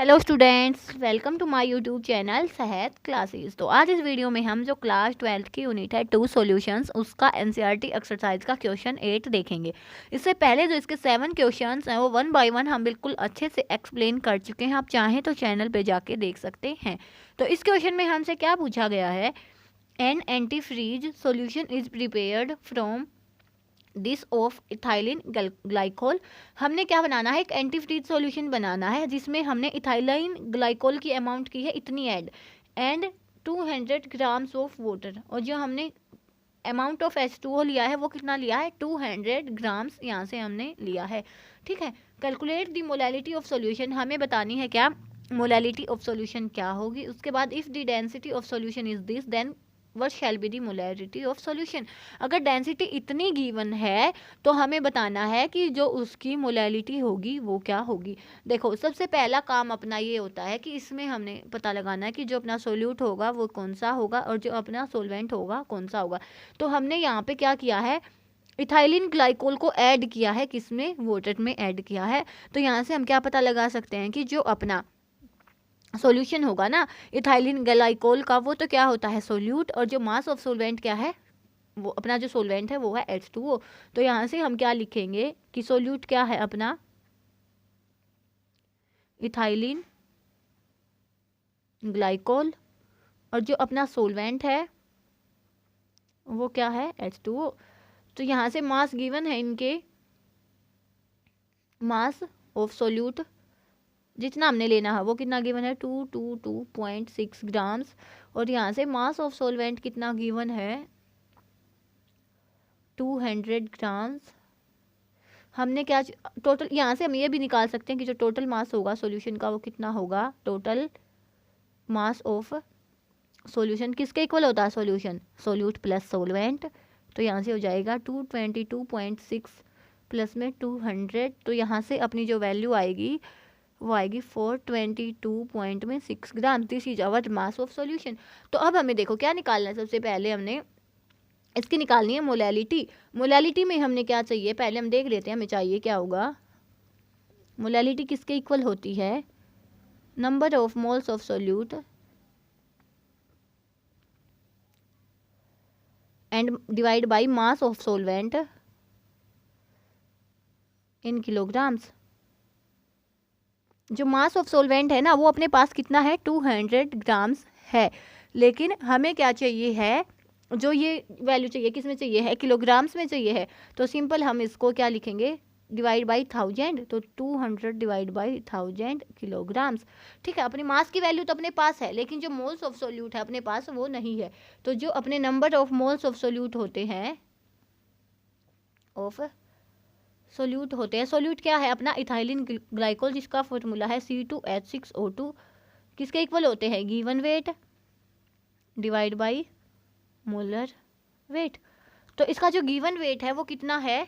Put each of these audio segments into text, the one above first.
Hello students, welcome to my YouTube channel Sehat classes. तो आज इस वीडियो में हम जो क्लास 12 की यूनिट है 2 सॉल्यूशंस उसका एनसीईआरटी एक्सरसाइज का क्वेश्चन 8 देखेंगे। इससे पहले जो इसके 7 क्वेश्चंस हैं वो 1 बाय 1 हम बिल्कुल अच्छे से एक्सप्लेन कर चुके हैं। आप चाहें तो चैनल पे जाके देख सकते हैं। तो इस क्वेश्चन में हमसे क्या पूछा गया है, an anti freeze solution is prepared from this of ethylene glycol. हमने क्या बनाना है, एक एंटी फ्रीज सॉल्यूशन बनाना है जिसमें हमने इथाइलिन ग्लाइकोल की अमाउंट की है इतनी add and 200 grams of water, और जो हमने अमाउंट ऑफ H2O लिया है वो कितना लिया है, 200 ग्राम्स यहाँ से हमने लिया है। ठीक है, calculate the molality of solution, हमें बतानी है क्या मोलैलिटी ऑफ सॉल्यूशन क्या होगी। उसके बाद if the density of solution is this then what shall be the molarity of solution। अगर डेंसिटी इतनी गिवन है तो हमें बताना है कि जो उसकी मोलैलिटी होगी वो क्या होगी। देखो, सबसे पहला काम अपना ये होता है कि इसमें हमने पता लगाना है कि जो अपना सोल्यूट होगा वो कौन सा होगा और जो अपना सोलवेंट होगा कौन सा होगा। तो हमने यहाँ पे क्या किया है, इथाइलिन ग्लाइकोल को ऐड किया है, किसमें, वाटर में ऐड किया है। तो यहाँ से हम क्या पता लगा सकते हैं कि जो अपना सॉल्यूशन होगा ना इथाइलिन ग्लाइकोल का, वो तो क्या होता है, सोल्यूट, और जो मास ऑफ सोलवेंट क्या है, वो अपना जो सोलवेंट है वो है H2O। तो यहाँ से हम क्या लिखेंगे कि सोल्यूट क्या है अपना इथाइलिन ग्लाइकोल, और जो अपना सोलवेंट है वो क्या है, H2O। तो यहाँ से मास गिवन है इनके, मास ऑफ सोल्यूट जितना हमने लेना है वो कितना गिवन है, 222.6 ग्राम्स, और यहाँ से मास ऑफ सोलवेंट कितना गिवन है, 200 ग्राम्स। हमने क्या टोटल, यहाँ से हम ये भी निकाल सकते हैं कि जो टोटल मास होगा सॉल्यूशन का वो कितना होगा, टोटल मास ऑफ सॉल्यूशन किसके इक्वल होता है, सॉल्यूशन सोल्यूट प्लस सोलवेंट। तो यहाँ से हो जाएगा 222.6 प्लस में 200, तो यहाँ से अपनी जो वैल्यू आएगी वो आएगी 422.6 gram. This is our mass of solution. तो अब हमें देखो क्या निकालना है, सबसे पहले हमने इसकी निकालनी है मोलैलिटी। मोलैलिटी में हमने क्या चाहिए, पहले हम देख लेते हैं हमें चाहिए क्या होगा। मोलैलिटी किसके इक्वल होती है, number of moles of solute and divide by mass of solvent in kilograms. जो मास ऑफ सोलवेंट है ना वो अपने पास कितना है, 200 ग्राम्स है, लेकिन हमें क्या चाहिए है, जो ये वैल्यू चाहिए किस में चाहिए है, किलोग्राम्स में चाहिए है। तो सिंपल हम इसको क्या लिखेंगे, डिवाइड बाई 1000, तो 200 डिवाइड बाई 1000 किलोग्राम्स। ठीक है, अपनी मास की वैल्यू तो अपने पास है लेकिन जो मोल्स ऑफ सोल्यूट है अपने पास वो नहीं है। तो जो अपने number of moles of solute होते हैं, ऑफ सोल्यूट होते हैं, सोल्यूट क्या है अपना इथाइलिन ग्लाइकोल जिसका फॉर्मूला है C2H6O2, किसके इक्वल होते हैं, given weight divide by molar weight. तो इसका जो गिवन वेट है वो कितना है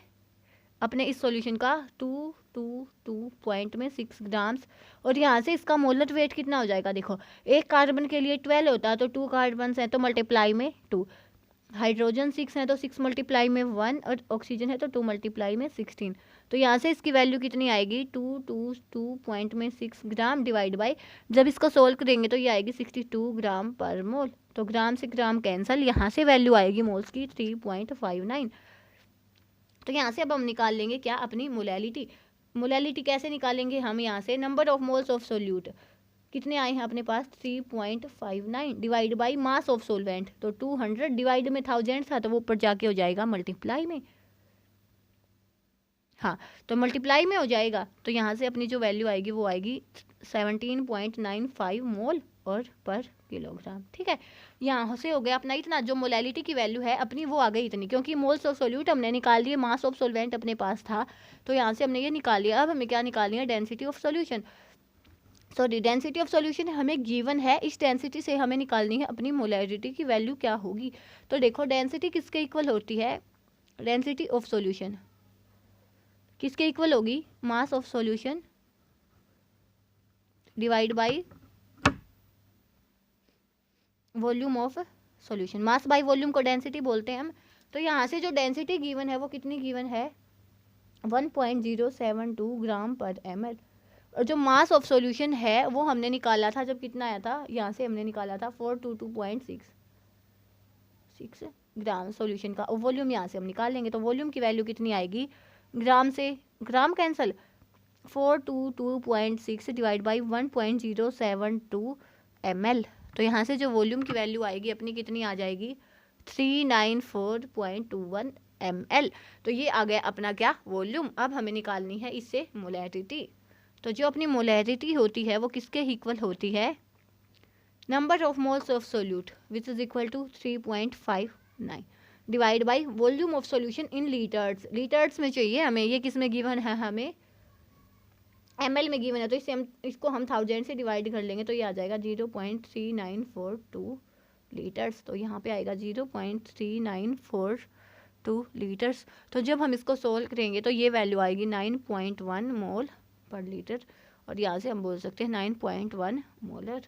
अपने इस सॉल्यूशन का, 222.6 ग्राम्स, और यहाँ से इसका मोलर वेट कितना हो जाएगा, देखो एक कार्बन के लिए 12 होता है तो 2 कार्बन है तो मल्टीप्लाई में 2, हाइड्रोजन 6 है तो 6 मल्टीप्लाई में 1, और ऑक्सीजन है तो 2 मल्टीप्लाई में 16। तो यहाँ से इसकी वैल्यू कितनी आएगी, 222.6 ग्राम डिवाइड बाई, जब इसको सोल्व करेंगे तो ये आएगी 62 ग्राम पर मोल। तो ग्राम से ग्राम कैंसल, यहाँ से वैल्यू आएगी मोल्स की 3.59। तो यहाँ से अब हम निकाल लेंगे क्या, अपनी मोलैलिटी। मोलैलिटी कैसे निकालेंगे हम, यहाँ से number of moles of solute कितने आए हैं अपने पास, 3.59 divide by mass of solvent, तो 200 डिवाइड में 1000 था तो वो ऊपर जाके हो जाएगा मल्टीप्लाई में, हाँ तो मल्टीप्लाई में हो जाएगा। तो यहाँ से अपनी जो वैल्यू आएगी वो आएगी 17.95 मोल और पर किलोग्राम। ठीक है, यहाँ से हो गया अपना इतना, जो मोलैलिटी की वैल्यू है अपनी वो आ गई इतनी, क्योंकि मोल्स ऑफ सोल्यूट हमने निकाल लिए, मास ऑफ सोलवेंट अपने पास था, तो यहाँ से हमने ये निकाल लिया। अब हमें क्या निकालनी है, density of solution. Sorry, density of solution हमें गिवन है, इस डेंसिटी से हमें निकालनी है अपनी मोलैरिटी की वैल्यू क्या होगी। तो देखो डेंसिटी किसके इक्वल होती है, डेंसिटी ऑफ सॉल्यूशन किसके इक्वल होगी, मास of solution divide by volume of solution. Mass by volume को डेंसिटी बोलते हैं हम। तो यहाँ से जो डेंसिटी गिवन है वो कितनी गिवन है, 1.072 ग्राम पर ml। और जो मास ऑफ सॉल्यूशन है वो हमने निकाला था, जब कितना आया था, यहाँ से हमने निकाला था 422.6 ग्राम सॉल्यूशन का। और वॉल्यूम यहाँ से हम निकाल लेंगे, तो वॉल्यूम की वैल्यू कितनी आएगी, ग्राम से gram cancel, 422.6 divide by 1.072 ml। तो यहाँ से जो वॉल्यूम की वैल्यू आएगी अपनी कितनी आ जाएगी, 394.21 ml। तो ये आ गया अपना क्या, वॉल्यूम। अब हमें निकालनी है इससे मोलैरिटी। तो जो अपनी मोलैरिटी होती है वो किसके इक्वल होती है, number of moles of solute which is equal to 3.59 divide by volume of solution in litres. Litres में चाहिए हमें, ये किस में गिवन है, हमें ml में गिवन है, तो इसको हम 1000 से डिवाइड कर लेंगे तो ये आ जाएगा 0.3942 लीटर्स। तो यहाँ पे आएगा 0.3942 लीटर्स। तो जब हम इसको सोल्व करेंगे तो ये वैल्यू आएगी 9.1 मोल पर लीटर, और यहाँ से हम बोल सकते हैं 9.1 मोलर।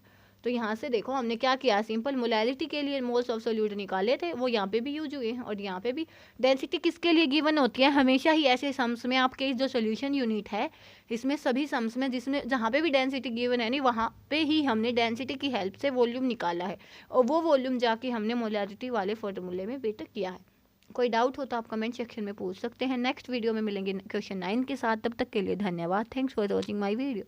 तो यहाँ से देखो हमने क्या किया, सिंपल मोलैरिटी के लिए मोल्स ऑफ सोल्यूट निकाले थे, वो यहाँ पे भी यूज हुए हैं और यहाँ पे भी। डेंसिटी किसके लिए गिवन होती है, हमेशा ही ऐसे सम्स में आपके जो सोल्यूशन यूनिट है इसमें सभी सम्स में जिसमें जहाँ पे भी डेंसिटी गिवन है नहीं, वहाँ पे ही हमने डेंसिटी की हेल्प से वॉल्यूम निकाला है, और वो वॉल्यूम जाके हमने मोलैरिटी वाले फॉर्मूले में फिट किया है। कोई डाउट हो तो आप कमेंट सेक्शन में पूछ सकते हैं। नेक्स्ट वीडियो में मिलेंगे क्वेश्चन 9 के साथ, तब तक के लिए धन्यवाद। Thanks for watching my video.